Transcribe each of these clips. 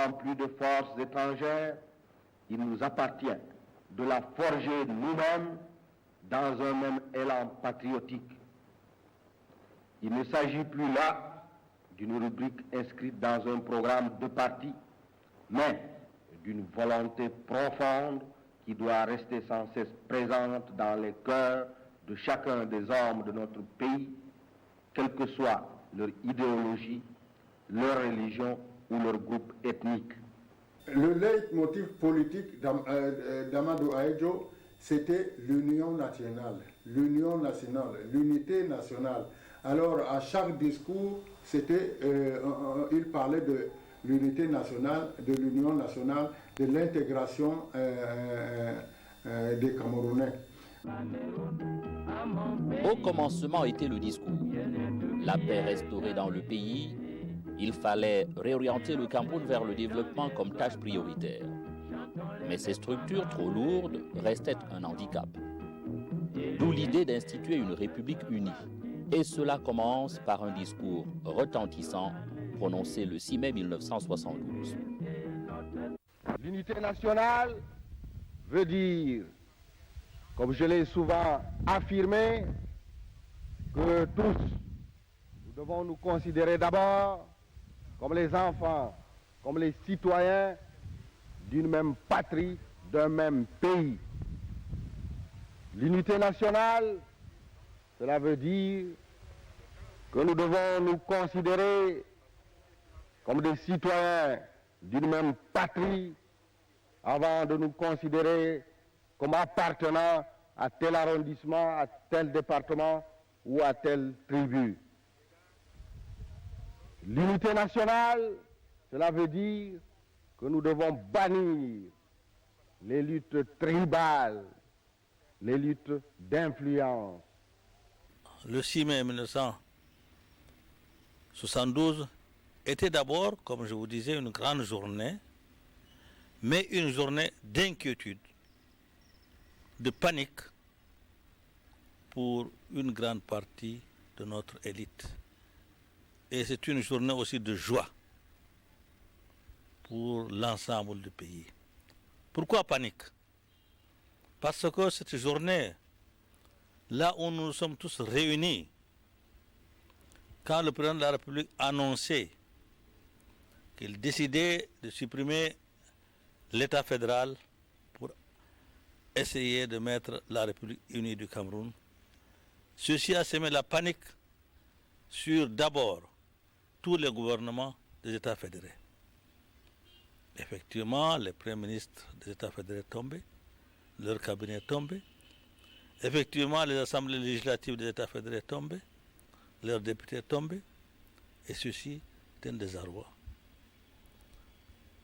n'ayant plus de forces étrangères, il nous appartient de la forger nous-mêmes dans un même élan patriotique. Il ne s'agit plus là d'une rubrique inscrite dans un programme de parti, mais d'une volonté profonde qui doit rester sans cesse présente dans les cœurs de chacun des hommes de notre pays, quelle que soit leur idéologie, leur religion ou leur groupe ethnique. Le leitmotiv politique d'Amadou Ahidjo, c'était l'union nationale, l'unité nationale. Alors à chaque discours, il parlait de l'unité nationale, de l'union nationale, de l'intégration des Camerounais. Au commencement était le discours. La paix restaurée dans le pays, il fallait réorienter le Cameroun vers le développement comme tâche prioritaire. Mais ces structures trop lourdes restaient un handicap. D'où l'idée d'instituer une république unie. Et cela commence par un discours retentissant prononcé le 6 mai 1972. L'unité nationale veut dire, comme je l'ai souvent affirmé, que tous, nous devons nous considérer d'abord comme les enfants, comme les citoyens d'une même patrie, d'un même pays. L'unité nationale, cela veut dire que nous devons nous considérer comme des citoyens d'une même patrie avant de nous considérer comme appartenant à tel arrondissement, à tel département ou à telle tribu. L'unité nationale, cela veut dire que nous devons bannir les luttes tribales, les luttes d'influence. Le 6 mai 1972 était d'abord, comme je vous disais, une grande journée, mais une journée d'inquiétude, de panique pour une grande partie de notre élite. Et c'est une journée aussi de joie pour l'ensemble du pays. Pourquoi panique? Parce que cette journée, là où nous sommes tous réunis, quand le président de la République annonçait qu'il décidait de supprimer l'État fédéral pour essayer de mettre la République unie du Cameroun, ceci a semé la panique sur d'abord tous les gouvernements des États fédérés. Effectivement, les premiers ministres des États fédérés tombés, leur cabinet tombé. Effectivement, les assemblées législatives des États fédérés tombées, leurs députés tombés, et ceci est un désarroi.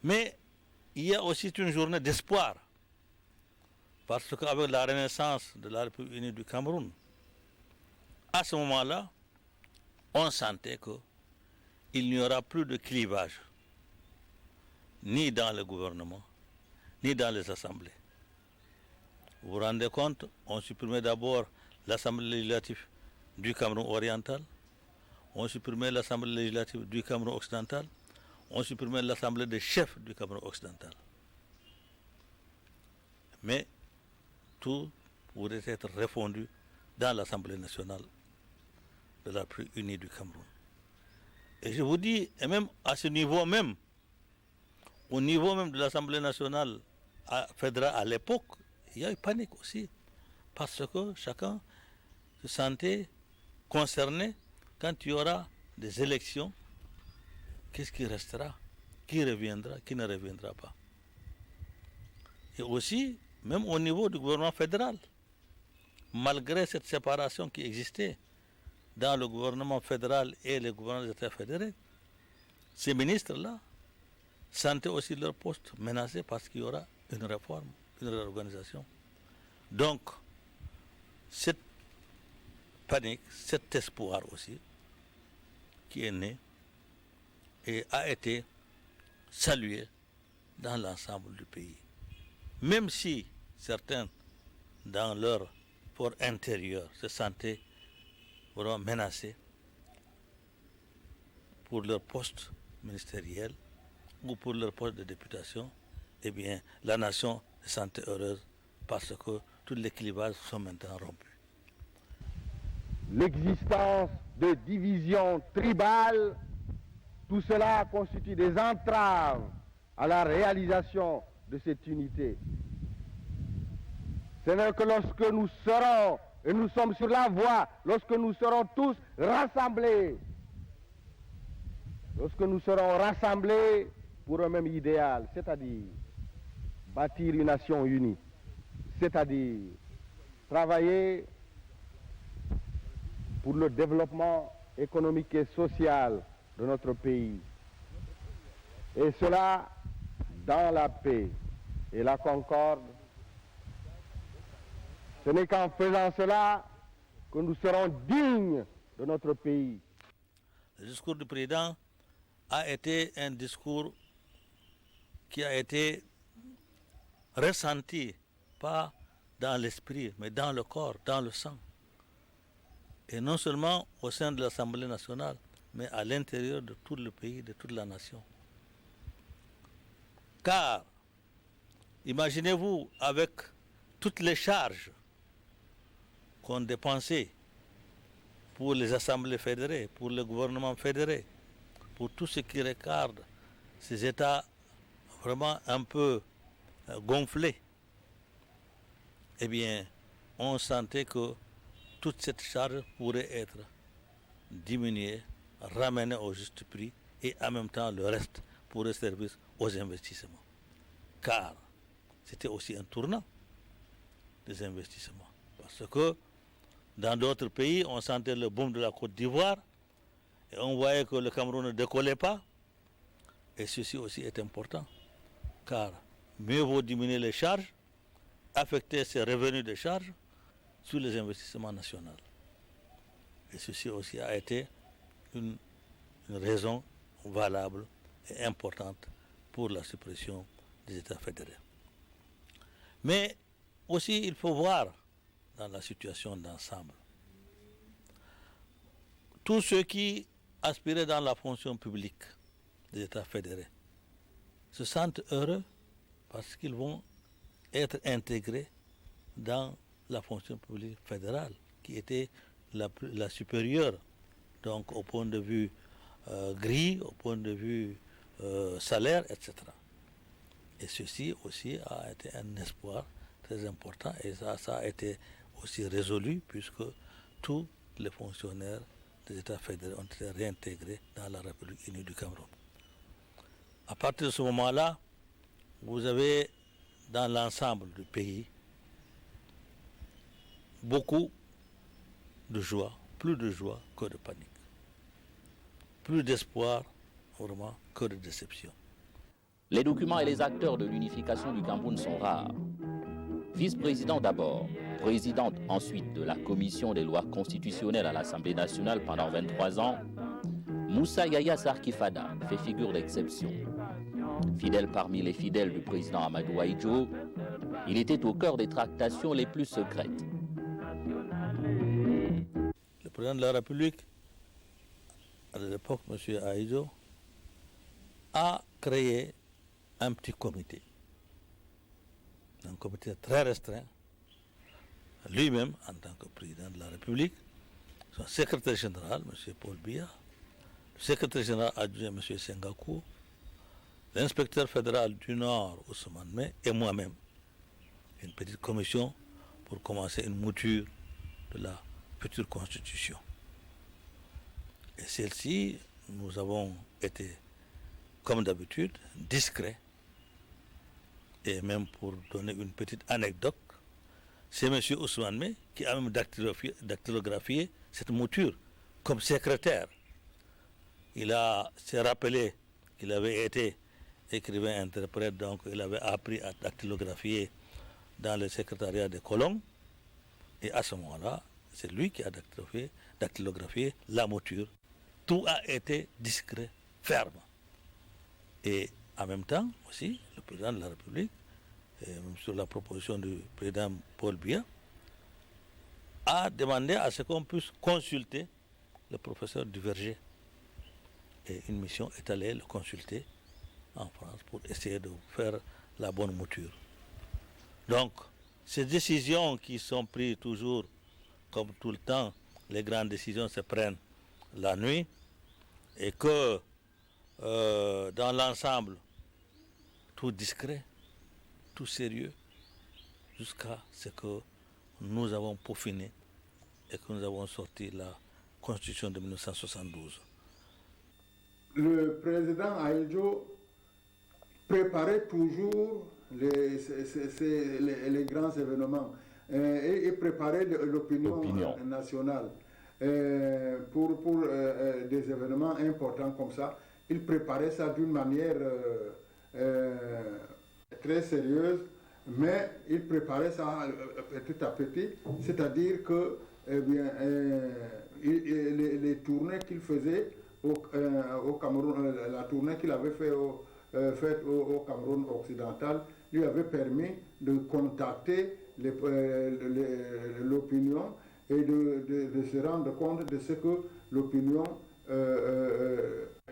Mais il y a aussi une journée d'espoir, parce qu'avec la renaissance de la République unie du Cameroun, à ce moment-là, on sentait qu'il n'y aura plus de clivage, ni dans le gouvernement, ni dans les assemblées. Vous vous rendez compte, on supprimait d'abord l'Assemblée législative du Cameroun oriental, on supprimait l'Assemblée législative du Cameroun occidental, on supprimait l'Assemblée des chefs du Cameroun occidental. Mais tout pourrait être refondu dans l'Assemblée nationale de la République unie du Cameroun. Et je vous dis, et même à ce niveau même, au niveau même de l'Assemblée nationale fédérale à l'époque, il y a eu panique aussi, parce que chacun se sentait concerné quand il y aura des élections. Qu'est-ce qui restera? Qui reviendra? Qui ne reviendra pas? Et aussi, même au niveau du gouvernement fédéral, malgré cette séparation qui existait dans le gouvernement fédéral et le gouvernement des États fédérés, ces ministres-là sentaient aussi leur poste menacé parce qu'il y aura une réforme, une réorganisation. Donc, cette panique, cet espoir aussi, qui est né et a été salué dans l'ensemble du pays. Même si certains, dans leur fort intérieur, se sentaient vraiment menacés pour leur poste ministériel, ou pour leur poste de députation, eh bien, la nation se sentait heureuse parce que tous les clivages sont maintenant rompus. L'existence de divisions tribales, tout cela constitue des entraves à la réalisation de cette unité. Ce n'est que lorsque nous serons, et nous sommes sur la voie, lorsque nous serons tous rassemblés, pour un même idéal, c'est-à-dire bâtir une nation unie, c'est-à-dire travailler pour le développement économique et social de notre pays. Et cela dans la paix et la concorde. Ce n'est qu'en faisant cela que nous serons dignes de notre pays. Le discours du président a été un discours qui a été ressenti, pas dans l'esprit, mais dans le corps, dans le sang. Et non seulement au sein de l'Assemblée nationale, mais à l'intérieur de tout le pays, de toute la nation. Car, imaginez-vous, avec toutes les charges qu'on dépensait pour les assemblées fédérées, pour le gouvernement fédéré, pour tout ce qui regarde ces États vraiment un peu gonflés, eh bien, on sentait que toute cette charge pourrait être diminuée, ramenée au juste prix et en même temps le reste pourrait servir aux investissements. Car c'était aussi un tournant des investissements. Parce que dans d'autres pays, on sentait le boom de la Côte d'Ivoire et on voyait que le Cameroun ne décollait pas. Et ceci aussi est important. Car mieux vaut diminuer les charges, affecter ces revenus de charges sur les investissements nationaux. Et ceci aussi a été une raison valable et importante pour la suppression des États fédérés. Mais aussi, il faut voir dans la situation d'ensemble. Tous ceux qui aspiraient dans la fonction publique des États fédérés se sentent heureux parce qu'ils vont être intégrés dans la fonction publique fédérale, qui était la supérieure, donc au point de vue grille, au point de vue salaire, etc. Et ceci aussi a été un espoir très important et ça a été aussi résolu puisque tous les fonctionnaires des États fédérés ont été réintégrés dans la République unie du Cameroun. À partir de ce moment-là, vous avez dans l'ensemble du pays beaucoup de joie, plus de joie que de panique, plus d'espoir vraiment que de déception. Les documents et les acteurs de l'unification du Cameroun sont rares. Vice-président d'abord, présidente ensuite de la commission des lois constitutionnelles à l'Assemblée nationale pendant 23 ans, Moussa Yaya Sarki Fada fait figure d'exception. Fidèle parmi les fidèles du président Amadou Ahidjo, il était au cœur des tractations les plus secrètes. Le président de la République, à l'époque, M. Ahidjo, a créé un petit comité. Un comité très restreint, lui-même en tant que président de la République, son secrétaire général, M. Paul Biya, le secrétaire général adjoint, M. Sengakou, l'inspecteur fédéral du Nord, Ousmane May, et moi-même. Une petite commission pour commencer une mouture de la future constitution. Et celle-ci, nous avons été, comme d'habitude, discrets. Et même pour donner une petite anecdote, c'est M. Ousmane May qui a même dactylographié cette mouture comme secrétaire. Il s'est rappelé qu'il avait été écrivain-interprète, donc il avait appris à dactylographier dans le secrétariat des colons. Et à ce moment-là, c'est lui qui a dactylographié la mouture. Tout a été discret, ferme. Et en même temps aussi, le président de la République, sur la proposition du président Paul Biya, a demandé à ce qu'on puisse consulter le professeur Duverger. Et une mission est allée le consulter en France pour essayer de faire la bonne mouture. Donc, ces décisions qui sont prises toujours, comme tout le temps, les grandes décisions se prennent la nuit et que dans l'ensemble, tout discret, tout sérieux, jusqu'à ce que nous avons peaufiné et que nous avons sorti la Constitution de 1972. Le président Ahidjo préparait toujours les grands événements et il préparait l'opinion nationale pour des événements importants comme ça. Il préparait ça d'une manière très sérieuse, mais il préparait ça petit à petit, c'est-à-dire que les tournées qu'il faisait au Cameroun, la tournée qu'il avait faite au Cameroun occidental, lui avait permis de contacter l'opinion et de se rendre compte de ce que l'opinion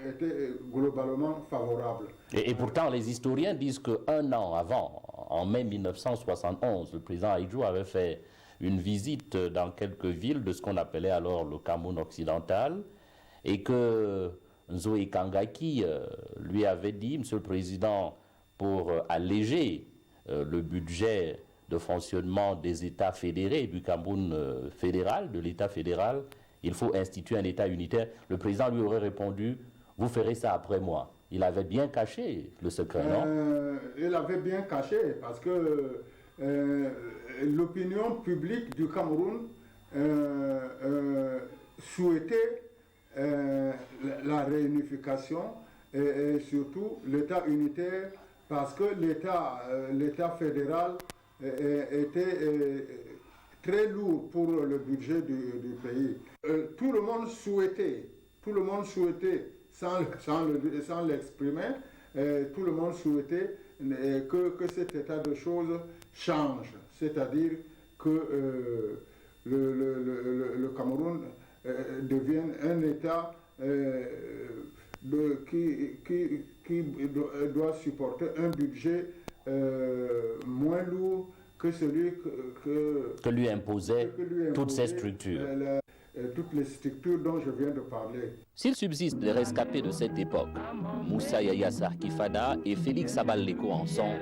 était globalement favorable. Et pourtant, les historiens disent qu'un an avant, en mai 1971, le président Ahidjo avait fait une visite dans quelques villes de ce qu'on appelait alors le Cameroun occidental, et que Nzoé Kangaki lui avait dit, Monsieur le Président, pour alléger le budget de fonctionnement des États fédérés, du Cameroun fédéral, de l'État fédéral, il faut instituer un État unitaire. Le président lui aurait répondu, vous ferez ça après moi. Il avait bien caché le secret, non? Il avait bien caché, parce que l'opinion publique du Cameroun souhaitait la réunification et surtout l'État unitaire, parce que l'État fédéral était très lourd pour le budget du pays. Tout le monde souhaitait, sans l'exprimer, tout le monde souhaitait que cet état de choses change, c'est-à-dire que le Cameroun devienne un État qui doit supporter un budget moins lourd que celui que lui imposaient toutes ces structures. Toutes les structures dont je viens de parler. S'il subsiste des rescapés de cette époque, Moussa Yaya Sarki Fada et Félix Sabal Leko en sont,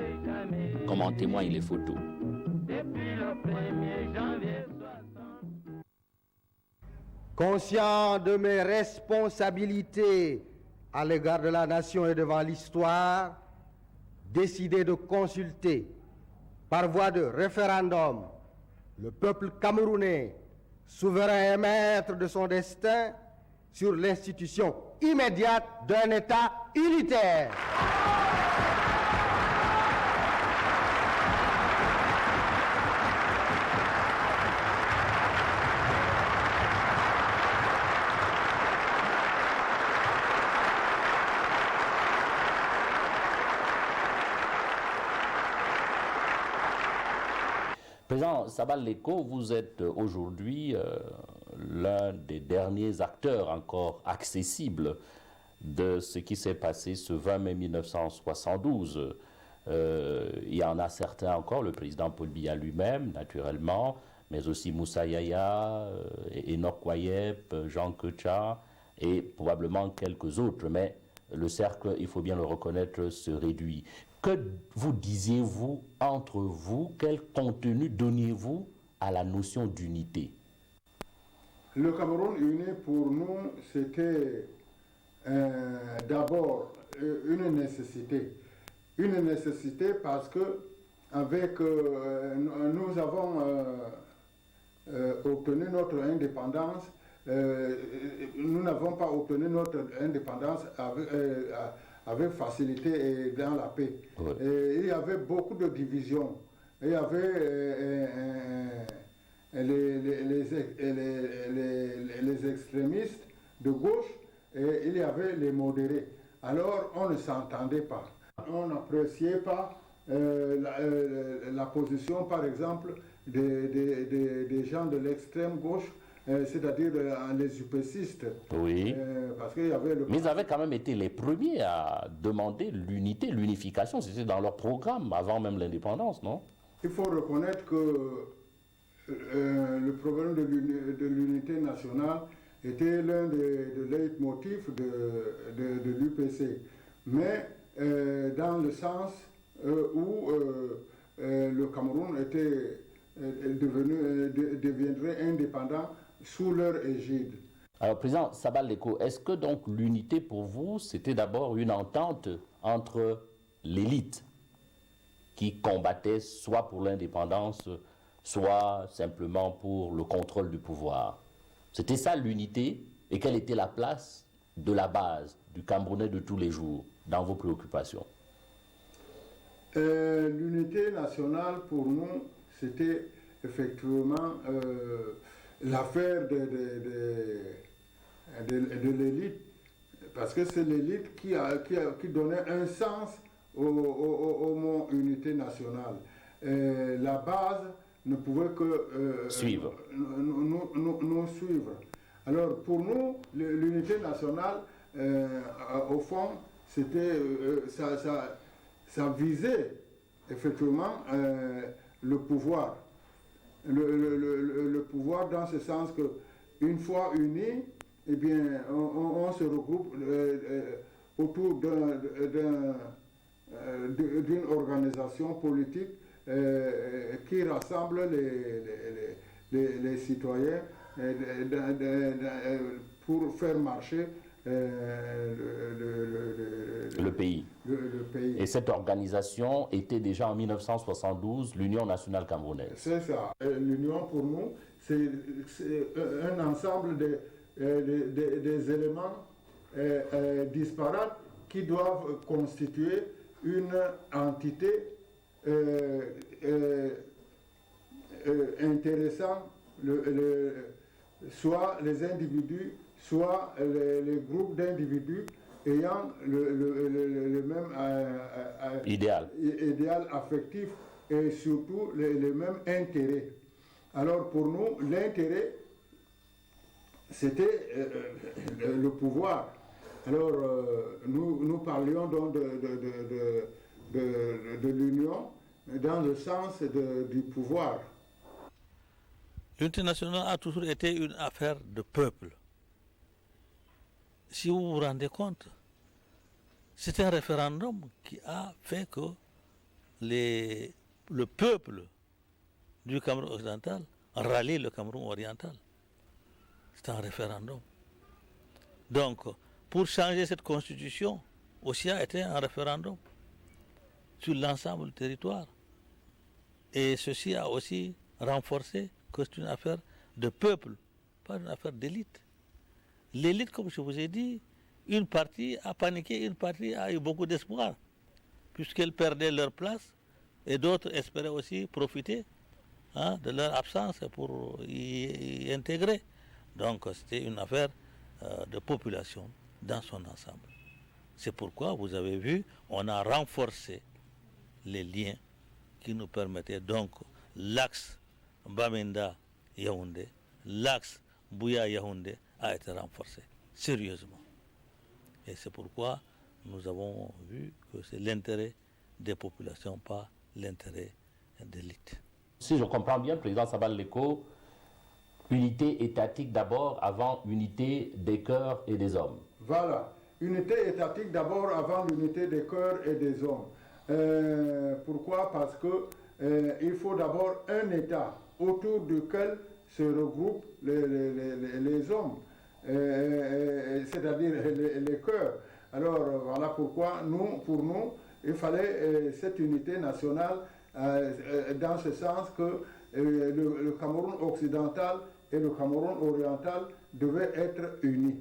comme en témoignent les photos. Conscient de mes responsabilités à l'égard de la nation et devant l'histoire, décidé de consulter par voie de référendum le peuple camerounais, souverain et maître de son destin, sur l'institution immédiate d'un État unitaire. Président Sabal Leko, vous êtes aujourd'hui l'un des derniers acteurs encore accessibles de ce qui s'est passé ce 20 mai 1972. Il y en a certains encore, le président Paul Biya lui-même, naturellement, mais aussi Moussa Yaya, Enoch Kwayep, Jean Kecha et probablement quelques autres. Mais le cercle, il faut bien le reconnaître, se réduit. Que vous disiez-vous entre vous? Quel contenu donniez-vous à la notion d'unité? Le Cameroun uni, pour nous, c'était d'abord une nécessité. Une nécessité parce que avec, nous avons obtenu notre indépendance. Nous n'avons pas obtenu notre indépendance avec facilité et dans la paix. Oui. Et il y avait beaucoup de divisions. Il y avait les extrémistes de gauche et il y avait les modérés. Alors on ne s'entendait pas. On n'appréciait pas la position, par exemple, des gens de l'extrême gauche c'est-à-dire les UPCistes. Oui. Parce qu'il y avait Mais ils avaient quand même été les premiers à demander l'unité, l'unification. C'était dans leur programme avant même l'indépendance, non? Il faut reconnaître que le problème de l'unité nationale était l'un des leitmotifs de l'UPC. Mais dans le sens où le Cameroun deviendrait indépendant sous leur égide. Alors, Président Sabal Leko, est-ce que donc l'unité pour vous, c'était d'abord une entente entre l'élite qui combattait soit pour l'indépendance, soit simplement pour le contrôle du pouvoir? C'était ça l'unité? Et quelle était la place de la base du Camerounais de tous les jours dans vos préoccupations? L'unité nationale pour nous, c'était effectivement l'affaire de l'élite, parce que c'est l'élite qui donnait un sens au mot unité nationale. La base ne pouvait que suivre. Nous suivre. Alors pour nous, l'unité nationale, au fond, c'était ça visait effectivement le pouvoir. Le pouvoir dans ce sens que une fois unis, eh bien, on se regroupe autour d'une organisation politique qui rassemble les citoyens pour faire marcher le pays. Et cette organisation était déjà en 1972 l'Union nationale camerounaise. C'est ça. L'Union pour nous, c'est un ensemble des éléments disparates qui doivent constituer une entité intéressant soit les individus, soit les groupes d'individus ayant le même idéal affectif et surtout les mêmes intérêts. Alors pour nous, l'intérêt, c'était le pouvoir. Alors nous parlions donc de l'union dans le sens du pouvoir. L'unité nationale a toujours été une affaire de peuple. Si vous vous rendez compte, c'est un référendum qui a fait que le peuple du Cameroun occidental rallie le Cameroun oriental. C'est un référendum. Donc, pour changer cette constitution, aussi a été un référendum sur l'ensemble du territoire. Et ceci a aussi renforcé que c'est une affaire de peuple, pas une affaire d'élite. L'élite, comme je vous ai dit, une partie a paniqué, une partie a eu beaucoup d'espoir, puisqu'elles perdaient leur place, et d'autres espéraient aussi profiter de leur absence pour y intégrer. Donc c'était une affaire de population dans son ensemble. C'est pourquoi, vous avez vu, on a renforcé les liens qui nous permettaient donc l'axe Bamenda-Yaoundé, l'axe Bouya-Yaoundé a été renforcé, sérieusement. Et c'est pourquoi nous avons vu que c'est l'intérêt des populations, pas l'intérêt d'élite. Si je comprends bien, Président Sabal Leko, unité étatique d'abord avant unité des cœurs et des hommes. Voilà, unité étatique d'abord avant l'unité des cœurs et des hommes. Pourquoi? Parce que il faut d'abord un État autour duquel se regroupent les hommes, c'est-à-dire les cœurs. Alors voilà pourquoi pour nous, il fallait cette unité nationale dans ce sens que le Cameroun occidental et le Cameroun oriental devaient être unis.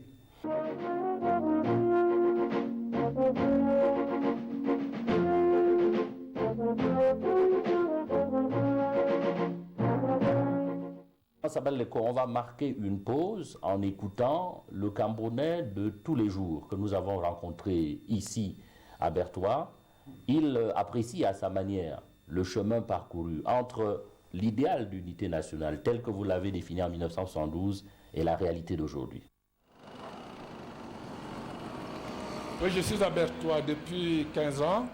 Sabal Leko, on va marquer une pause en écoutant le Camerounais de tous les jours que nous avons rencontré ici à Bertois. Il apprécie à sa manière le chemin parcouru entre l'idéal d'unité nationale tel que vous l'avez défini en 1972 et la réalité d'aujourd'hui? Oui, je suis à Berthois depuis 15 ans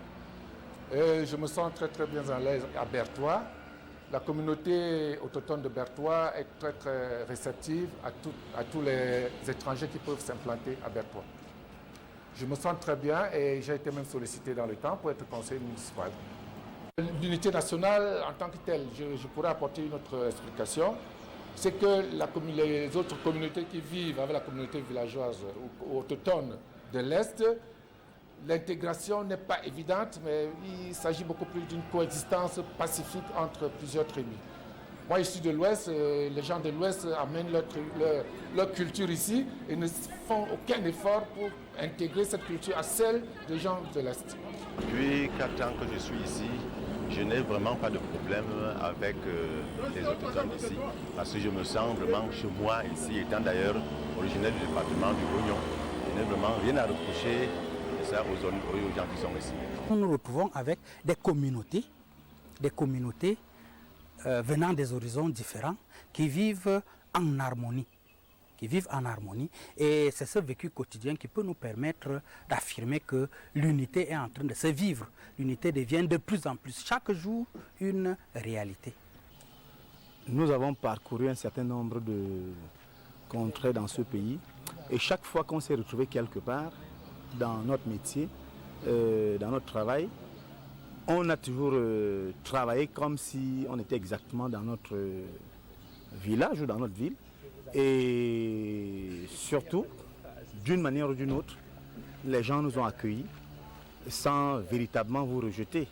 et je me sens très très bien à l'aise à Berthois. La communauté autochtone de Berthois est très très réceptive à tous les étrangers qui peuvent s'implanter à Berthois. Je me sens très bien et j'ai été même sollicité dans le temps pour être conseiller municipal. L'unité nationale en tant que telle, je pourrais apporter une autre explication. C'est que les autres communautés qui vivent avec la communauté villageoise ou autochtone de l'Est, l'intégration n'est pas évidente, mais il s'agit beaucoup plus d'une coexistence pacifique entre plusieurs tribus. Moi, je suis de l'Ouest, les gens de l'Ouest amènent leur culture ici et ne font aucun effort pour intégrer cette culture à celle des gens de l'Est. Depuis 4 ans que je suis ici, je n'ai vraiment pas de problème avec les autochtones d'ici, parce que je me sens vraiment chez moi ici, étant d'ailleurs originaire du département du Rognon. Je n'ai vraiment rien à reprocher de ça aux gens qui sont ici. Nous nous retrouvons avec des communautés venant des horizons différents qui vivent en harmonie. Et c'est ce vécu quotidien qui peut nous permettre d'affirmer que l'unité est en train de se vivre. L'unité devient de plus en plus, chaque jour, une réalité. Nous avons parcouru un certain nombre de contrées dans ce pays et chaque fois qu'on s'est retrouvé quelque part dans notre métier, dans notre travail, on a toujours travaillé comme si on était exactement dans notre village ou dans notre ville. Et surtout, d'une manière ou d'une autre, les gens nous ont accueillis sans véritablement vous rejeter.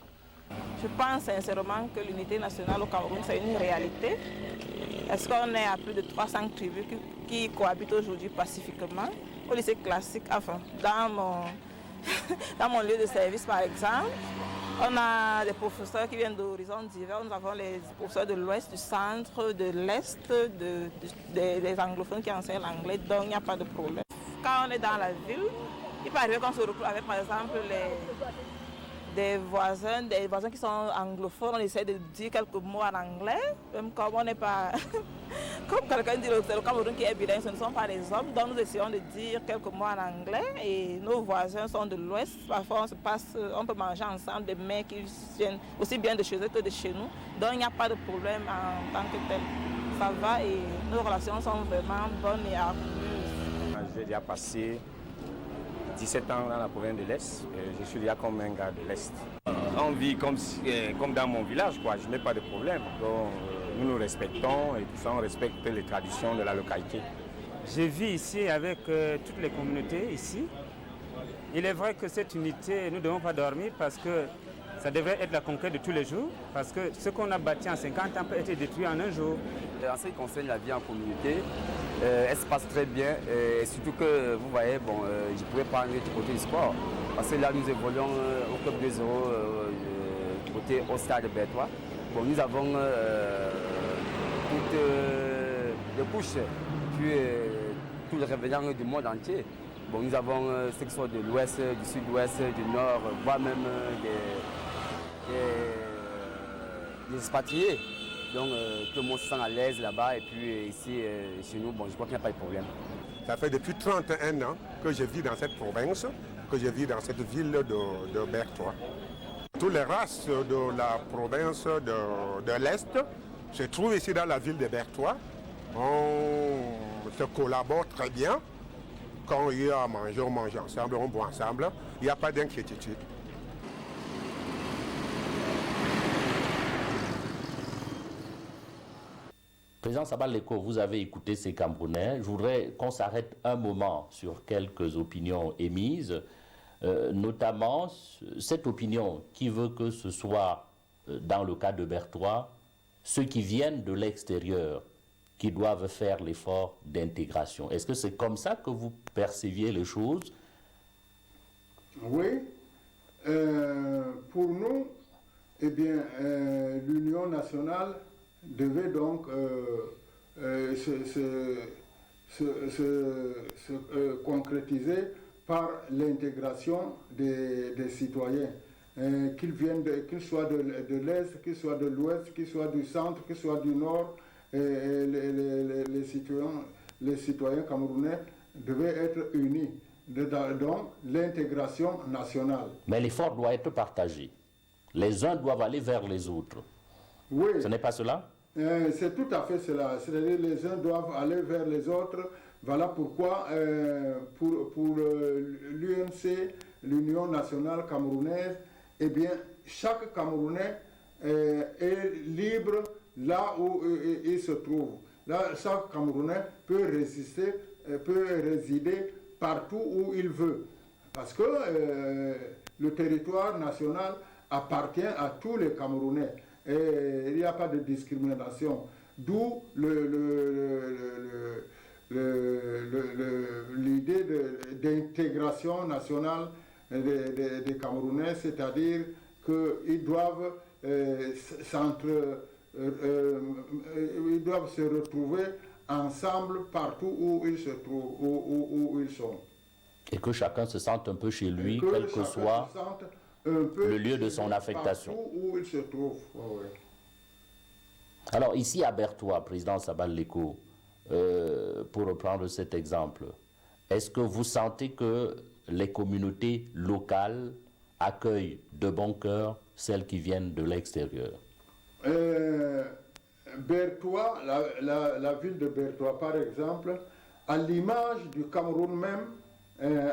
Je pense sincèrement que l'unité nationale au Cameroun, c'est une réalité. Est-ce qu'on est à plus de 300 tribus qui cohabitent aujourd'hui pacifiquement? Au lycée classique, enfin, dans mon lieu de service par exemple, on a des professeurs qui viennent d'horizons divers. Nous avons les professeurs de l'Ouest, du centre, de l'Est, des anglophones qui enseignent l'anglais, donc il n'y a pas de problème. Quand on est dans la ville, il peut arriver qu'on se retrouve avec par exemple des voisins qui sont anglophones, on essaie de dire quelques mots en anglais, même comme on n'est pas... Comme quelqu'un dit, le Cameroun qui est bilingue, ce ne sont pas des hommes, donc nous essayons de dire quelques mots en anglais et nos voisins sont de l'Ouest. Parfois on peut manger ensemble des mets qui viennent aussi bien de chez eux que de chez nous, donc il n'y a pas de problème en tant que tel. Ça va et nos relations sont vraiment bonnes et harmonieuses. J'ai déjà passé 17 ans dans la province de l'Est, je suis déjà comme un gars de l'Est. On vit comme dans mon village, quoi. Je n'ai pas de problème. Donc, nous nous respectons et tout ça, on respecte les traditions de la localité. Je vis ici avec toutes les communautés ici. Il est vrai que cette unité, nous ne devons pas dormir parce que ça devrait être la conquête de tous les jours, parce que ce qu'on a bâti en 50 ans peut être détruit en un jour. En ce qui concerne la vie en communauté, elle se passe très bien, et surtout que vous voyez, je pouvais parler du côté du sport, parce que là nous évoluons au club 2-0 côté au stade de Berthois. Bon, nous avons toutes les couches, puis tous les revenants du monde entier. Bon, nous avons ceux qui sont de l'ouest, du sud-ouest, du nord, voire même des expatriés. Donc tout le monde se sent à l'aise là-bas et puis ici, chez nous, je crois qu'il n'y a pas de problème. Ça fait depuis 31 ans que je vis dans cette province, que je vis dans cette ville de Berthois. Toutes les races de la province de l'Est se trouvent ici dans la ville de Berthois. On se collabore très bien. Quand il y a à manger, on mange ensemble, on boit ensemble. Il n'y a pas d'inquiétude. Président Sabal Leko, vous avez écouté ces Camerounais. Je voudrais qu'on s'arrête un moment sur quelques opinions émises, notamment cette opinion qui veut que ce soit, dans le cas de Berthois, ceux qui viennent de l'extérieur qui doivent faire l'effort d'intégration. Est-ce que c'est comme ça que vous perceviez les choses? Oui. Pour nous, eh bien, l'Union nationale devait donc se concrétiser par l'intégration des citoyens. qu'ils soient de l'Est, qu'ils soient de l'Ouest, qu'ils soient du centre, qu'ils soient du Nord, les citoyens camerounais devaient être unis dans l'intégration nationale. Mais l'effort doit être partagé. Les uns doivent aller vers les autres. Oui. Ce n'est pas cela? C'est tout à fait cela. C'est-à-dire les uns doivent aller vers les autres. Voilà pourquoi pour l'UNC, l'Union nationale camerounaise, eh bien, chaque Camerounais est libre là où il se trouve. Là, chaque Camerounais peut résider partout où il veut. Parce que le territoire national appartient à tous les Camerounais. Et il n'y a pas de discrimination. D'où l'idée d'intégration nationale des Camerounais, c'est-à-dire qu'ils doivent ils doivent se retrouver ensemble partout où ils se trouvent, où ils sont. Et que chacun se sente un peu chez lui, quel que soit le lieu de son affectation. Où il se trouve. Oh, ouais. Alors ici à Bertoua, président Sabal Leko, pour reprendre cet exemple, est-ce que vous sentez que les communautés locales accueillent de bon cœur celles qui viennent de l'extérieur? Bertoua, la ville de Bertoua par exemple, à l'image du Cameroun même,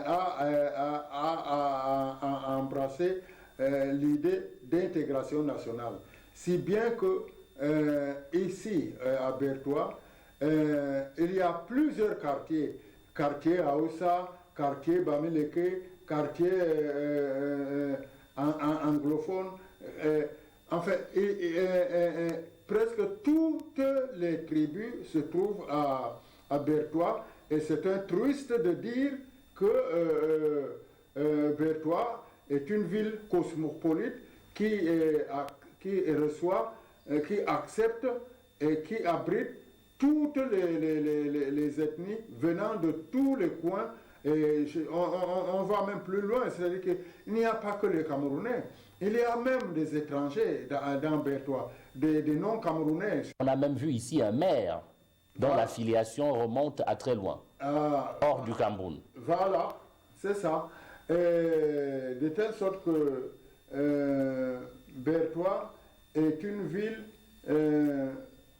a embrassé l'idée d'intégration nationale. Si bien que ici à Bertoua, il y a plusieurs quartiers. Quartier Aoussa, quartier Bamileke, quartier anglophone. En fait, presque toutes les tribus se trouvent à Bertoua. Et c'est un truiste de dire que Bertoua est une ville cosmopolite qui reçoit, qui accepte et qui abrite toutes les ethnies venant de tous les coins. Et on va même plus loin, c'est-à-dire qu'il n'y a pas que les Camerounais, il y a même des étrangers dans Bertoua, des non-Camerounais. On a même vu ici un maire dont la filiation remonte à très loin, hors du Cameroun. Voilà, c'est ça. De telle sorte que Bertoua est une ville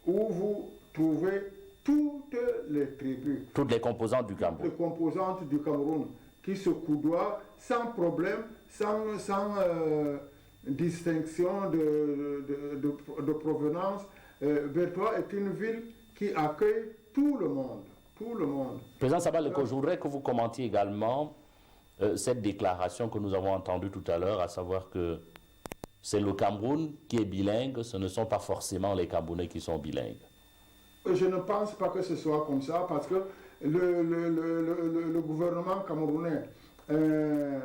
où vous trouvez toutes les tribus. Toutes les composantes du Cameroun. Toutes les composantes du Cameroun qui se coudoient sans problème, sans distinction de provenance. Bertoua est une ville qui accueille tout le monde. Tout le monde. Président Sabal Leko, je voudrais que vous commentiez également cette déclaration que nous avons entendue tout à l'heure, à savoir que c'est le Cameroun qui est bilingue, ce ne sont pas forcément les Camerounais qui sont bilingues. Je ne pense pas que ce soit comme ça, parce que le gouvernement camerounais, l'un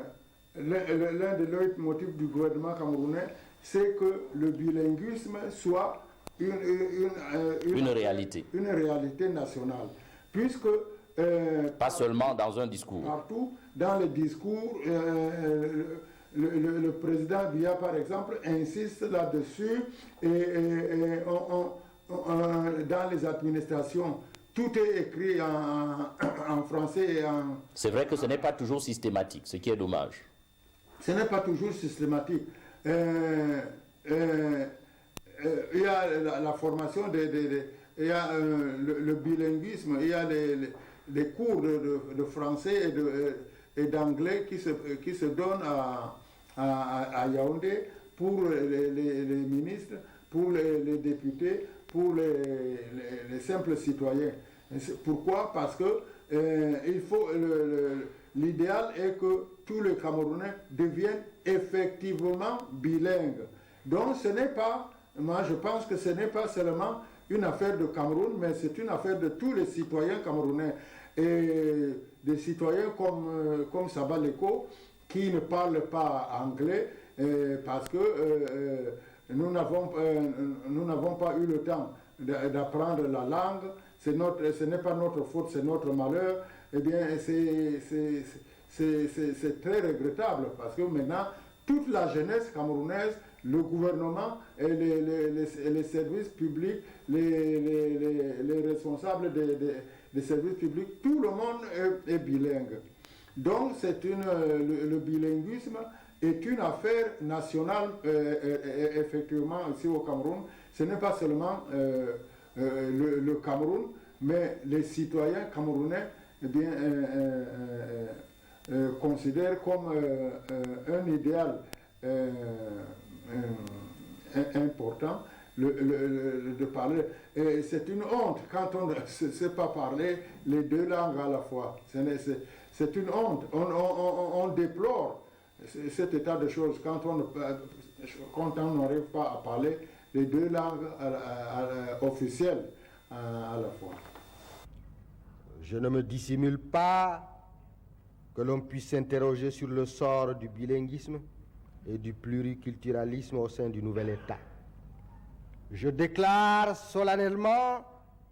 des leitmotifs du gouvernement camerounais, c'est que le bilinguisme soit une réalité. Une réalité nationale. Puisque... pas seulement dans un discours. Partout, dans les discours, le président Biya, par exemple, insiste là-dessus, et dans les administrations, tout est écrit en français et en... C'est vrai que ce n'est pas toujours systématique, ce qui est dommage. Ce n'est pas toujours systématique. Il y a la formation, il y a le bilinguisme, il y a les cours de français et d'anglais qui se donnent à Yaoundé pour les ministres, pour les députés, pour les simples citoyens. Pourquoi? Parce que l'idéal est que tous les Camerounais deviennent effectivement bilingues. Donc ce n'est pas, moi je pense que ce n'est pas seulement une affaire de Cameroun, mais c'est une affaire de tous les citoyens camerounais. Et des citoyens comme Sabal Leko, qui ne parlent pas anglais, parce que nous n'avons pas eu le temps d'apprendre la langue, ce n'est pas notre faute, c'est notre malheur. Eh bien, c'est très regrettable, parce que maintenant, toute la jeunesse camerounaise, le gouvernement et les services publics, les responsables des services publics, tout le monde est bilingue. Donc le bilinguisme est une affaire nationale, effectivement, ici au Cameroun. Ce n'est pas seulement le Cameroun, mais les citoyens camerounais considèrent comme un idéal important de parler. C'est une honte quand on ne sait pas parler les deux langues à la fois. C'est une honte. On déplore cet état de choses quand on n'arrive pas à parler les deux langues officielles à la fois. Je ne me dissimule pas que l'on puisse s'interroger sur le sort du bilinguisme et du pluriculturalisme au sein du nouvel État. Je déclare solennellement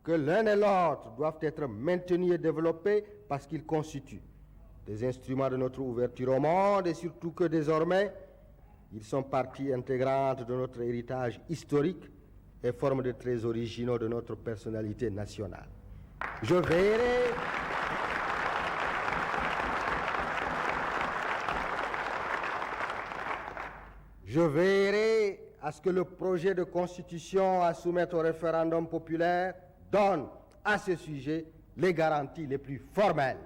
que l'un et l'autre doivent être maintenus et développés parce qu'ils constituent des instruments de notre ouverture au monde et surtout que désormais, ils sont partie intégrante de notre héritage historique et forment des traits originaux de notre personnalité nationale. Je veillerai à ce que le projet de constitution à soumettre au référendum populaire donne à ce sujet les garanties les plus formelles.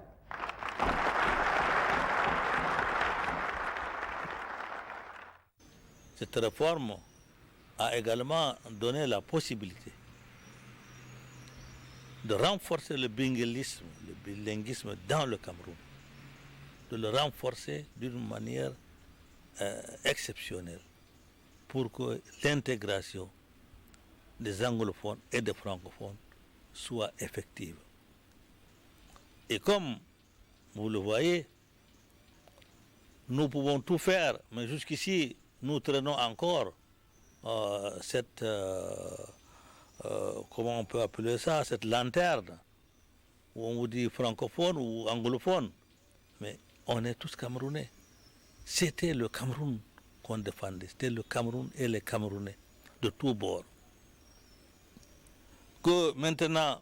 Cette réforme a également donné la possibilité de renforcer le bilinguisme dans le Cameroun, de le renforcer d'une manière exceptionnelle pour que l'intégration des anglophones et des francophones soit effective. Et comme vous le voyez, nous pouvons tout faire, mais jusqu'ici, nous traînons encore cette, comment on peut appeler ça, cette lanterne, où on vous dit francophone ou anglophone, mais on est tous Camerounais. C'était le Cameroun qu'on défendait, c'était le Cameroun et les Camerounais de tous bords. Que maintenant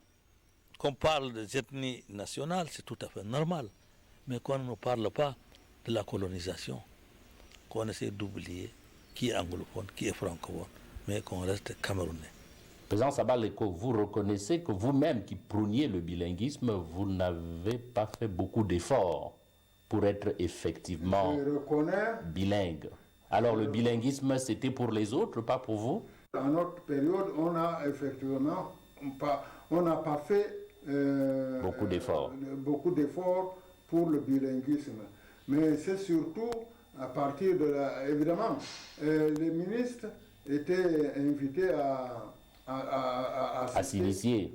qu'on parle des ethnies nationales, c'est tout à fait normal, mais qu'on ne parle pas de la colonisation, qu'on essaie d'oublier qui est anglophone, qui est francophone, mais qu'on reste camerounais. Président Sabal Eko, vous reconnaissez que vous-même qui prôniez le bilinguisme, vous n'avez pas fait beaucoup d'efforts pour être effectivement bilingue. Alors le bilinguisme, c'était pour les autres, pas pour vous? À notre période, on n'a effectivement pas fait beaucoup d'efforts pour le bilinguisme. Mais c'est surtout à partir de là, évidemment, les ministres étaient invités à s'initier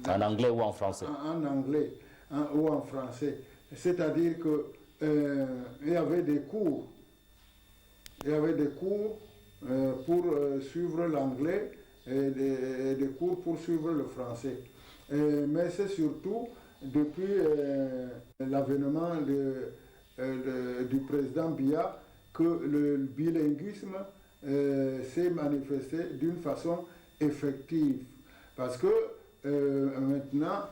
en anglais ou en français. En anglais ou en français. C'est-à-dire qu'il y avait des cours. Il y avait des cours pour suivre l'anglais et des cours pour suivre le français. Mais c'est surtout depuis l'avènement du président Biya que le bilinguisme s'est manifesté d'une façon effective. Parce que maintenant,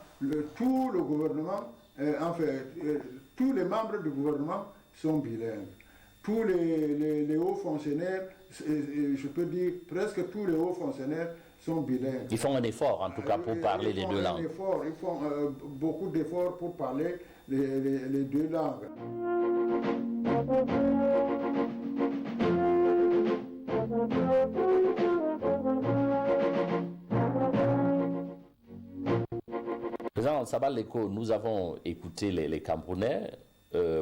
tout le gouvernement, tous les membres du gouvernement sont bilingues. Tous les hauts fonctionnaires, je peux dire presque tous les hauts fonctionnaires sont bilingues. Ils font un effort en tout cas pour parler les deux langues. Ils font beaucoup d'efforts pour parler les deux langues. Président Sabal Eko, nous avons écouté les Camerounais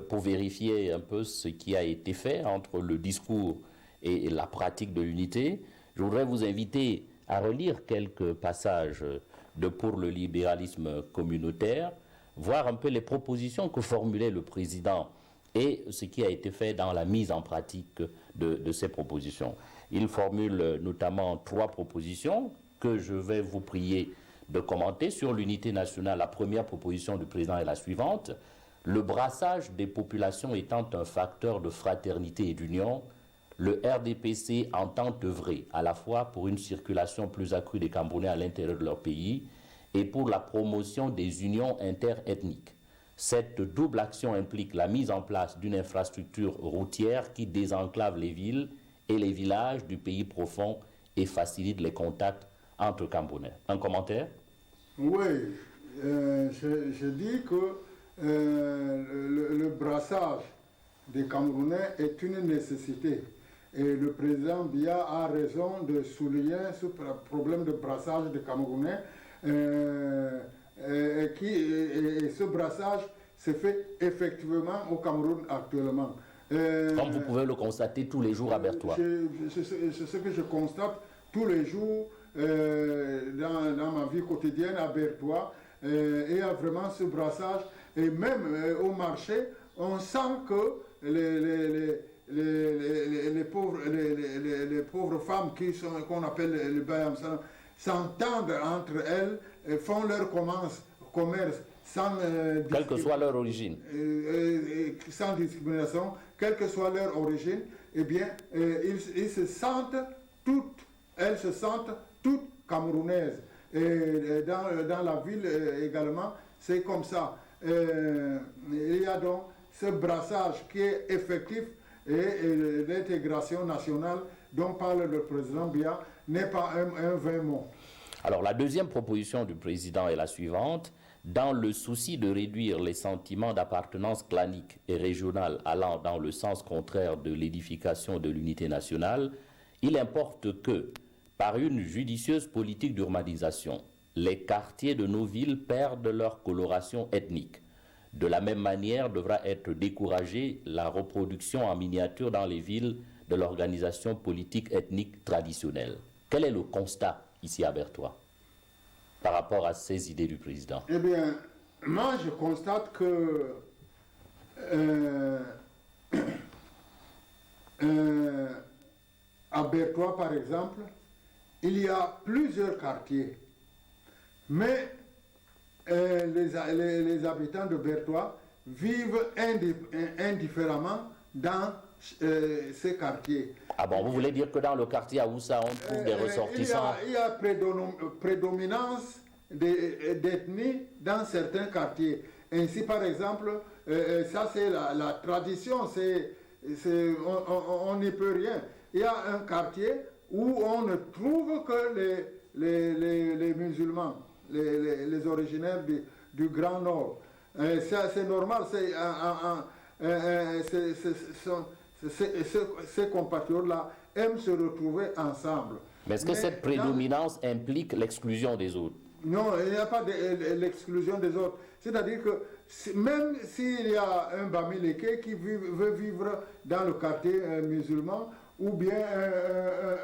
pour vérifier un peu ce qui a été fait entre le discours et la pratique de l'unité. Je voudrais vous inviter à relire quelques passages de Pour le libéralisme communautaire, voir un peu les propositions que formulait le président et ce qui a été fait dans la mise en pratique de ces propositions. Il formule notamment 3 propositions que je vais vous prier de commenter. Sur l'unité nationale, la première proposition du président est la suivante: Le brassage des populations étant un facteur de fraternité et d'union, le RDPC entend œuvrer à la fois pour une circulation plus accrue des Camerounais à l'intérieur de leur pays et pour la promotion des unions interethniques. Cette double action implique la mise en place d'une infrastructure routière qui désenclave les villes et les villages du pays profond et facilite les contacts entre Camerounais. Un commentaire? Oui, je dis que le brassage des Camerounais est une nécessité. Et le président Biya a raison de souligner ce problème de brassage des Camerounais. Et ce brassage se fait effectivement au Cameroun actuellement. Comme vous pouvez le constater tous les jours à Bertoua. C'est ce que je constate tous les jours dans ma vie quotidienne à Bertoua. Il y a vraiment ce brassage. Et même au marché, on sent que les pauvres femmes qu'on appelle les Bayams s'entendent entre elles, font leur commerce sans quelle que soit leur origine. Sans discrimination, quelle que soit leur origine, eh bien, elles se sentent toutes camerounaises. Et dans la ville également, c'est comme ça. Il y a donc ce brassage qui est effectif et l'intégration nationale dont parle le président Biya n'est pas un vain mot. Alors la deuxième proposition du président est la suivante. Dans le souci de réduire les sentiments d'appartenance clanique et régionale allant dans le sens contraire de l'édification de l'unité nationale, il importe que, par une judicieuse politique d'urbanisation, les quartiers de nos villes perdent leur coloration ethnique. De la même manière, devra être découragée la reproduction en miniature dans les villes de l'organisation politique ethnique traditionnelle. Quel est le constat ici à Bertoua par rapport à ces idées du président? Eh bien, moi je constate que à Bertoua par exemple, il y a plusieurs quartiers, mais les habitants de Bertoua vivent indifféremment dans ces quartiers. Ah bon, vous voulez dire que dans le quartier Aoussa, on trouve des ressortissants? Il y a prédominance d'ethnie dans certains quartiers. Ainsi, par exemple, ça c'est la tradition, on n'y peut rien. Il y a un quartier où on ne trouve que les musulmans, les originaires du Grand Nord. C'est normal, ces compatriotes-là aiment se retrouver ensemble. Mais est-ce que cette prédominance implique l'exclusion des autres? Non, il n'y a pas l'exclusion des autres. C'est-à-dire que même s'il y a un Bamileke qui veut vivre dans le quartier musulman, ou bien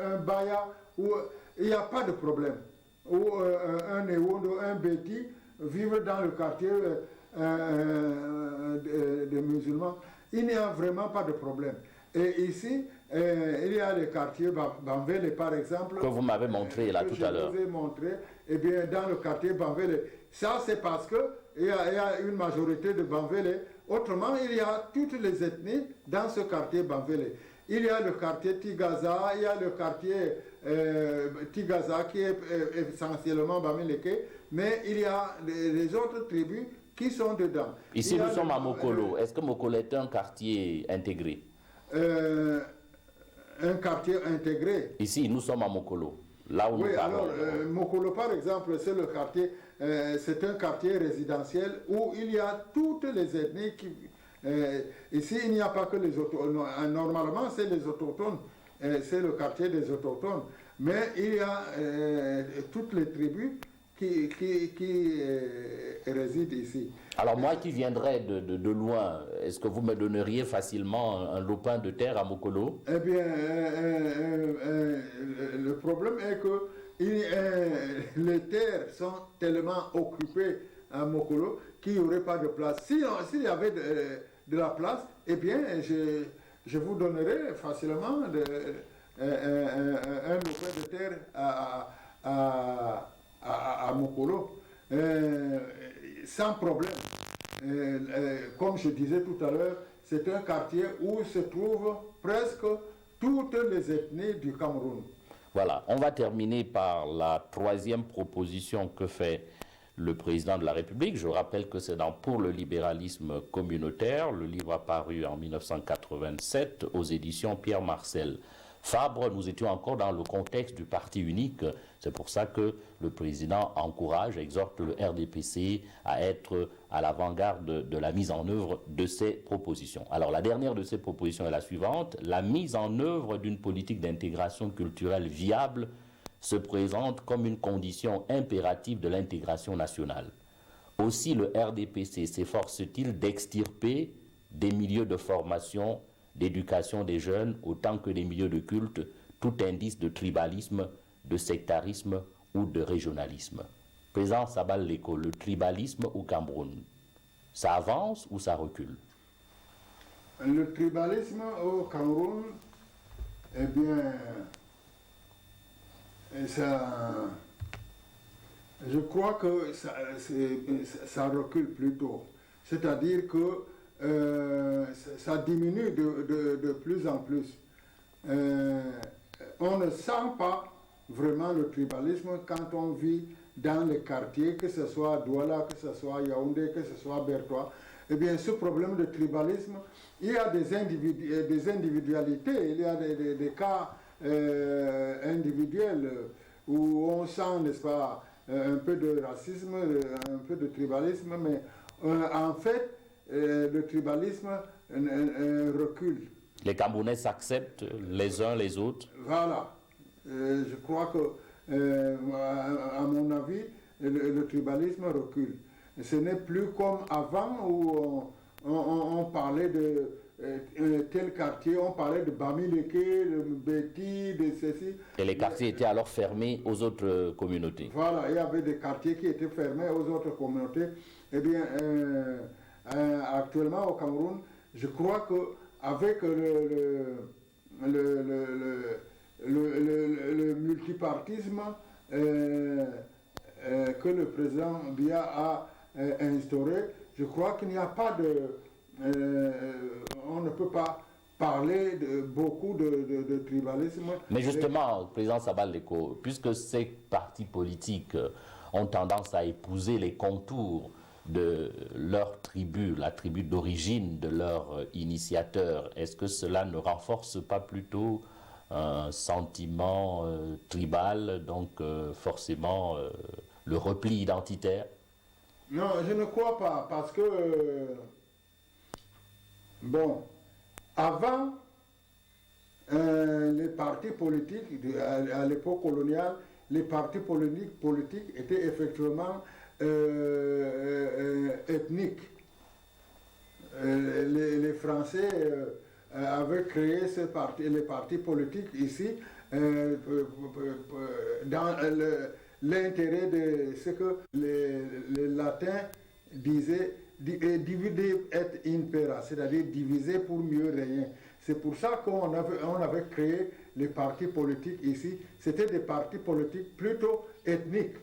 un Baya, il n'y a pas de problème. Ou un Ewondo, un Beti, vivre dans le quartier des musulmans, il n'y a vraiment pas de problème. Et ici, il y a les quartiers Banvele, par exemple. Que vous m'avez montré là tout à l'heure. Je vous ai montré. Eh bien, dans le quartier Banvele, ça c'est parce qu'il y a une majorité de Banvele. Autrement, il y a toutes les ethnies dans ce quartier Banvele. Il y a le quartier Tigaza, il y a le quartier Tigaza qui est essentiellement Bamileke, mais il y a les autres tribus qui sont dedans. Ici, nous sommes à Mokolo. Est-ce que Mokolo est un quartier intégré? Un quartier intégré. Ici, nous sommes à Mokolo. Là où oui, nous parlons. Alors, Mokolo, par exemple, c'est le quartier, c'est un quartier résidentiel où il y a toutes les ethnies qui... ici, il n'y a pas que les autochtones. Normalement, c'est les autochtones. C'est le quartier des autochtones. Mais il y a toutes les tribus qui résident ici. Alors moi qui viendrais de loin, est-ce que vous me donneriez facilement un lopin de terre à Mokolo? Eh bien, le problème est que les terres sont tellement occupées à Mokolo qu'il n'y aurait pas de place. S'il y avait de la place, eh bien, je vous donnerais facilement un lopin de terre à Mokolo, sans problème. comme je disais tout à l'heure, c'est un quartier où se trouvent presque toutes les ethnies du Cameroun. Voilà, on va terminer par la troisième proposition que fait le président de la République. Je rappelle que c'est dans Pour le libéralisme communautaire, le livre apparu en 1987 aux éditions Pierre-Marcel Fabre. Nous étions encore dans le contexte du parti unique. C'est pour ça que le président encourage, exhorte le RDPC à être à l'avant-garde de la mise en œuvre de ces propositions. Alors la dernière de ces propositions est la suivante. La mise en œuvre d'une politique d'intégration culturelle viable se présente comme une condition impérative de l'intégration nationale. Aussi le RDPC s'efforce-t-il d'extirper des milieux de formation, d'éducation des jeunes, autant que des milieux de culte, tout indice de tribalisme, de sectarisme ou de régionalisme. Président Sabal Leko, le tribalisme au Cameroun, ça avance ou ça recule? Le tribalisme au Cameroun, eh bien, je crois que ça recule plutôt. C'est-à-dire que ça diminue de plus en plus. On ne sent pas vraiment le tribalisme quand on vit dans les quartiers, que ce soit Douala, que ce soit Yaoundé, que ce soit Bertois. Eh bien, ce problème de tribalisme, il y a des individualités, il y a des cas individuels où on sent, n'est-ce pas, un peu de racisme, un peu de tribalisme, mais en fait, le tribalisme recule. Les Camerounais s'acceptent les uns les autres? Voilà. Je crois que, à mon avis, le tribalisme recule. Ce n'est plus comme avant où on parlait de tel quartier, on parlait de Bamileke, de Beti, de ceci. Et les quartiers étaient alors fermés aux autres communautés? Voilà, il y avait des quartiers qui étaient fermés aux autres communautés. Eh bien, actuellement au Cameroun, je crois qu'avec le multipartisme que le président Biya a instauré, je crois qu'il n'y a pas on ne peut pas parler de beaucoup de tribalisme. Mais justement, président Sabal Leko, puisque ces partis politiques ont tendance à épouser les contours de leur tribu, la tribu d'origine de leur initiateur, est-ce que cela ne renforce pas plutôt un sentiment tribal, donc forcément le repli identitaire? Non, je ne crois pas, parce que, bon, avant, les partis politiques, à l'époque coloniale, les partis politiques étaient effectivement ethniques. Les Français avaient créé les partis politiques ici dans l'intérêt de ce que les latins disaient divider et impera, c'est-à-dire diviser pour mieux régner. C'est pour ça qu'on avait créé les partis politiques ici. C'était des partis politiques plutôt ethniques.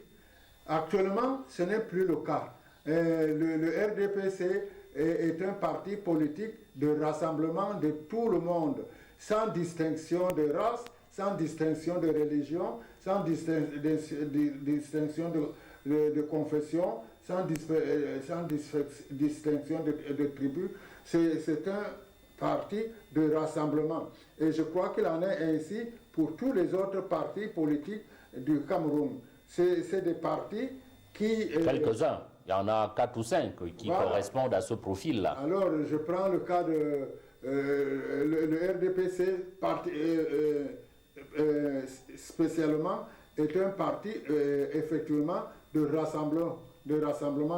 Actuellement, ce n'est plus le cas. Le RDPC est un parti politique de rassemblement de tout le monde, sans distinction de race, sans distinction de religion, sans distinction de confession, sans distinction de tribu. C'est un parti de rassemblement. Et je crois qu'il en est ainsi pour tous les autres partis politiques du Cameroun. C'est des partis qui... Quelques-uns. Il y en a 4 ou 5 qui correspondent à ce profil-là. Alors, je prends le cas de le RDPC, spécialement, est un parti, effectivement, de rassemblement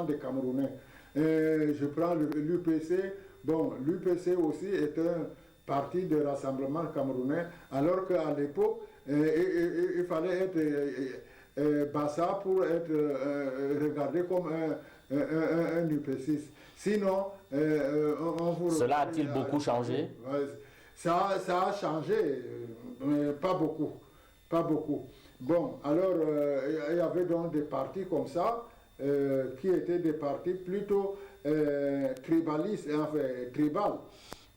des Camerounais. Je prends l'UPC. Bon, l'UPC aussi est un parti de rassemblement camerounais, alors qu'à l'époque, il fallait être Bassa pour être regardé comme un UPCiste. Sinon, on vous... Cela a-t-il beaucoup changé? Ça a changé, mais pas beaucoup. Pas beaucoup. Bon, alors, il y avait donc des partis comme ça, qui étaient des partis plutôt tribalistes, enfin tribal.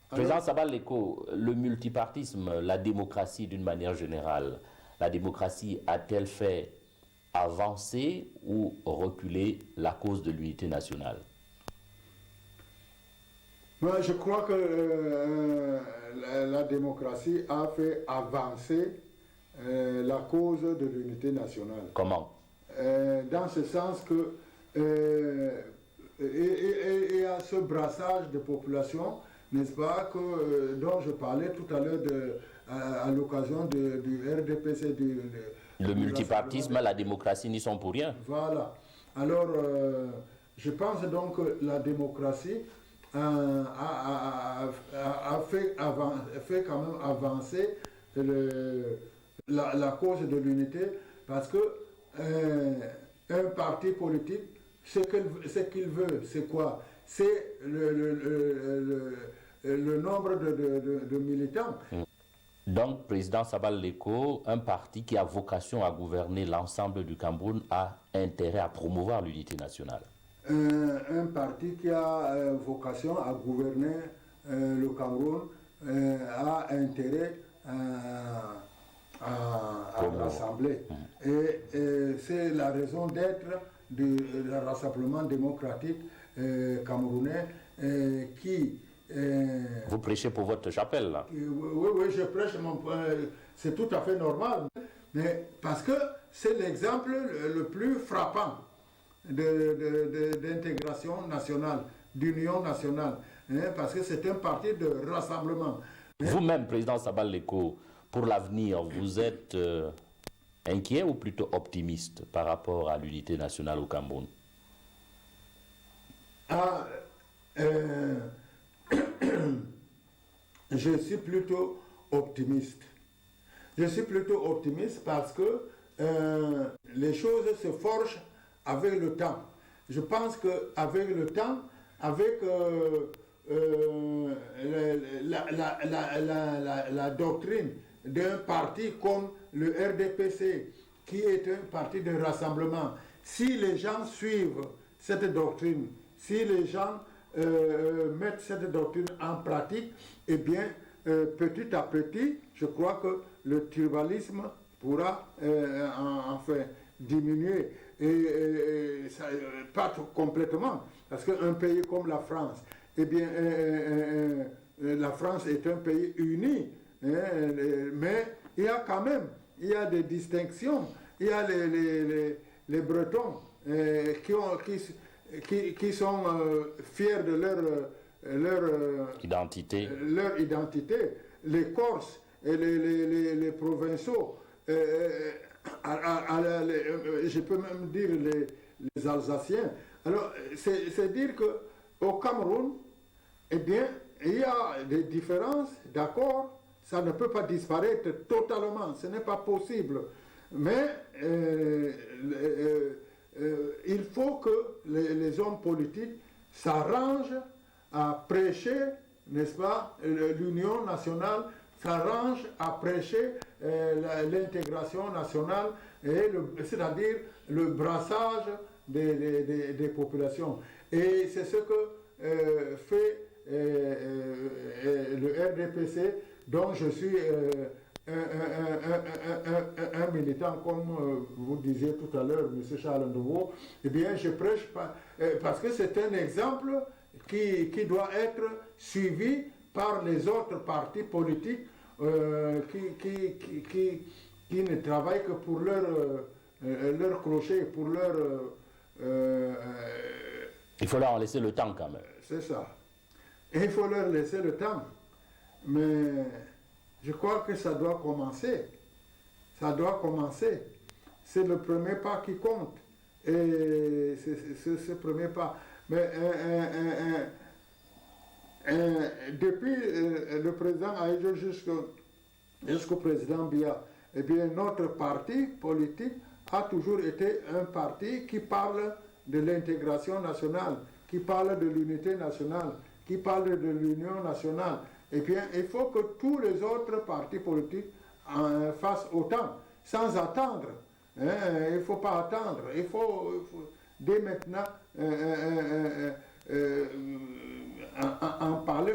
Président Sabal Leko, le multipartisme, la démocratie d'une manière générale, la démocratie a-t-elle fait avancer ou reculer la cause de l'unité nationale? Moi, je crois que la démocratie a fait avancer la cause de l'unité nationale. Comment? Dans ce sens que il y a ce brassage de population, n'est-ce pas, dont je parlais tout à l'heure à l'occasion du RDPC. Le multipartisme, la démocratie n'y sont pour rien. Voilà. Alors, je pense donc que la démocratie a fait quand même avancer la cause de l'unité, parce que un parti politique, ce qu'il veut, c'est quoi? C'est le nombre de militants. Donc, président Sabal Leko, un parti qui a vocation à gouverner l'ensemble du Cameroun a intérêt à promouvoir l'unité nationale. Un parti qui a vocation à gouverner le Cameroun a intérêt à rassembler. Et c'est la raison d'être du Rassemblement démocratique camerounais qui... Vous prêchez pour votre chapelle, là? Oui, je prêche, c'est tout à fait normal. Mais parce que c'est l'exemple le plus frappant d'intégration nationale, d'union nationale. Parce que c'est un parti de rassemblement. Vous-même, président Sabal Leko, pour l'avenir, vous êtes inquiet ou plutôt optimiste par rapport à l'unité nationale au Cameroun? Je suis plutôt optimiste. Je suis plutôt optimiste parce que les choses se forgent avec le temps. Je pense qu'avec le temps, avec la doctrine d'un parti comme le RDPC, qui est un parti de rassemblement, si les gens suivent cette doctrine, si les gens mettre cette doctrine en pratique, eh bien, petit à petit, je crois que le tribalisme pourra enfin diminuer. Et ça, pas complètement, parce qu'un pays comme la France, eh bien, la France est un pays uni, mais il y a quand même, il y a des distinctions. Il y a les Bretons qui sont fiers de leur identité. Les Corses et les provinciaux, je peux même dire les Alsaciens. Alors, c'est dire qu'au Cameroun, eh bien, il y a des différences, d'accord, ça ne peut pas disparaître totalement, ce n'est pas possible. Mais il faut que les hommes politiques s'arrangent à prêcher, n'est-ce pas, l'union nationale, s'arrangent à prêcher l'intégration nationale, c'est-à-dire le brassage des populations. Et c'est ce que fait le RDPC, dont je suis un militant, comme vous disiez tout à l'heure, M. Charles Ndougo. Eh bien, je prêche parce que c'est un exemple qui doit être suivi par les autres partis politiques qui ne travaillent que pour leur clocher, pour leur... il faut leur laisser le temps quand même. C'est ça. Et il faut leur laisser le temps. Mais je crois que ça doit commencer. Ça doit commencer. C'est le premier pas qui compte. Et c'est ce premier pas. Mais depuis le président Aïdjo jusqu'au président Biya, eh bien, notre parti politique a toujours été un parti qui parle de l'intégration nationale, qui parle de l'unité nationale, qui parle de l'union nationale. Eh bien, il faut que tous les autres partis politiques fassent autant, sans attendre. Il ne faut pas attendre. Il faut dès maintenant en parler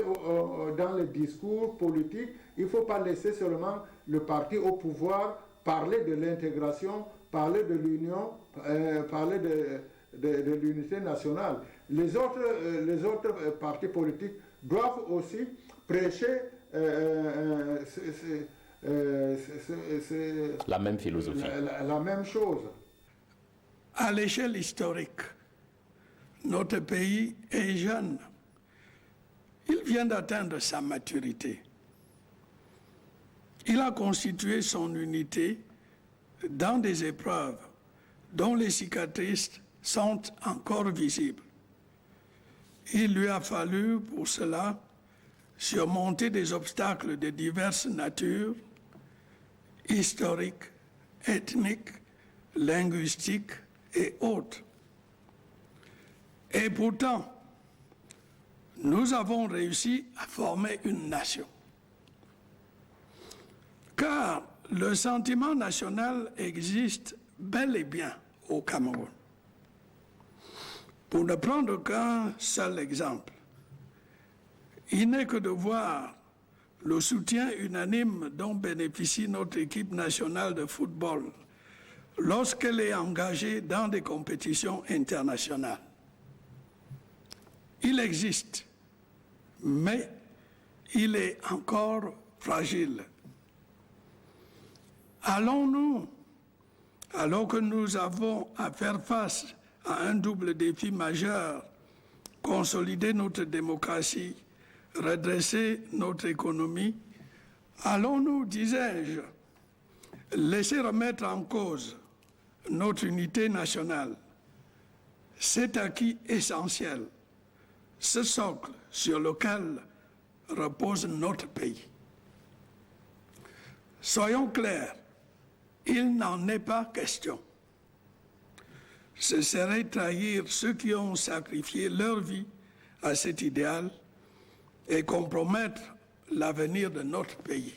dans les discours politiques. Il ne faut pas laisser seulement le parti au pouvoir parler de l'intégration, parler de l'union, parler de l'unité nationale. Les autres partis politiques doivent aussi prêcher la même philosophie. La même chose. À l'échelle historique, notre pays est jeune. Il vient d'atteindre sa maturité. Il a constitué son unité dans des épreuves dont les cicatrices sont encore visibles. Il lui a fallu pour cela surmonter des obstacles de diverses natures, historiques, ethniques, linguistiques et autres. Et pourtant, nous avons réussi à former une nation. Car le sentiment national existe bel et bien au Cameroun. Pour ne prendre qu'un seul exemple, il n'est que de voir le soutien unanime dont bénéficie notre équipe nationale de football lorsqu'elle est engagée dans des compétitions internationales. Il existe, mais il est encore fragile. Allons-nous, alors que nous avons à faire face à un double défi majeur, consolider notre démocratie, redresser notre économie, allons-nous, disais-je, laisser remettre en cause notre unité nationale, cet acquis essentiel, ce socle sur lequel repose notre pays? Soyons clairs, il n'en est pas question. Ce serait trahir ceux qui ont sacrifié leur vie à cet idéal et compromettre l'avenir de notre pays.